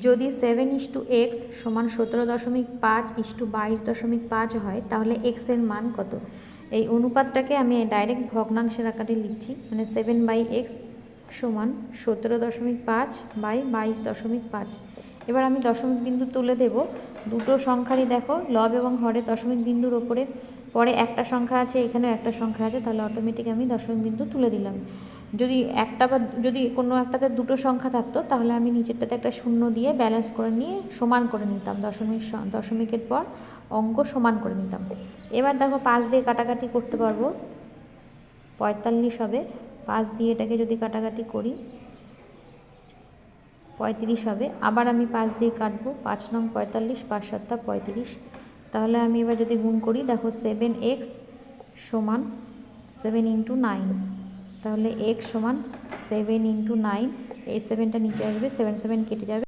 যদি 7:x সমান 17.5:22.5 হয় তাহলে x এর মান কত? এই অনুপাতটাকে আমি ডাইরেক্ট ভগ্নাংশের আকারে লিখছি, মানে 7/x সমান 17.5/22.5। এবার আমি দশমিক বিন্দু তুলে দেব। দুটো সংখ্যারই দেখো লব এবং হরের দশমিক বিন্দুর ওপরে পরে একটা সংখ্যা আছে, এখানেও একটা সংখ্যা আছে, তাহলে অটোমেটিক আমি দশমিক বিন্দু তুলে দিলাম। যদি একটা বা যদি কোনো একটাতে দুটো সংখ্যা থাকতো তাহলে আমি নিচেরটাতে একটা শূন্য দিয়ে ব্যালেন্স করে নিয়ে সমান করে নিতাম, দশমিকের পর অঙ্ক সমান করে নিতাম। এবার দেখো 5 দিয়ে কাটাকাটি করতে পারবো, 45 হবে। 5 দিয়ে এটাকে যদি কাটাকাটি করি 35 হবে। আবার আমি 5 দিয়ে কাটবো, 5 নং 45, 5 7 35। তাহলে আমি এবার যদি গুণ করি, দেখো 7x সমান 7 × 9, তাহলে x সমান 7 × 9। এই 7টা নিচে আসবে, 7 7 কেটে যাবে।